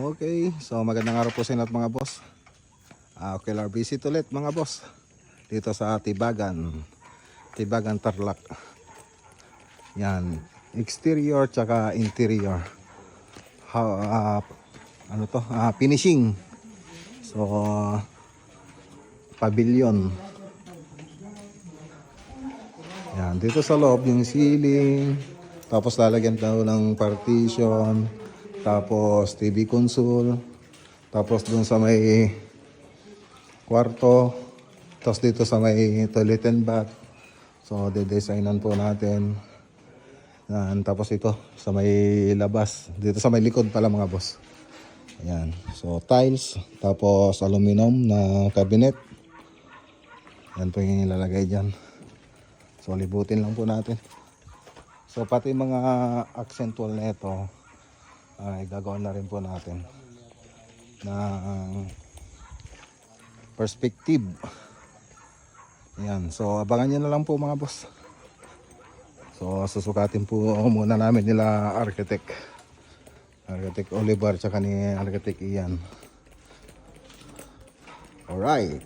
Okay, so magandang araw po sa inyo mga boss. Okay, visit ulit mga boss dito sa Tibagan Tarlac. Yan, exterior tsaka interior. Finishing. So pavilion. Yan, dito sa loob yung ceiling, tapos lalagyan daw ng partition, tapos TV console, tapos dun sa may kwarto, tapos dito sa may toilet and bath. So de-designan po natin. Yan, tapos ito sa may labas, dito sa may likod pala mga boss. Ayan, so tiles, tapos aluminum na cabinet. Yan po yung ilalagay dyan. So libutin lang po natin. So pati mga accent wall na ito ay gagawin na rin po natin na perspective. Yan, so abangan nyo na lang po mga boss. So susukatin po muna namin nila architect Oliver tsaka ni architect Ian. Alright.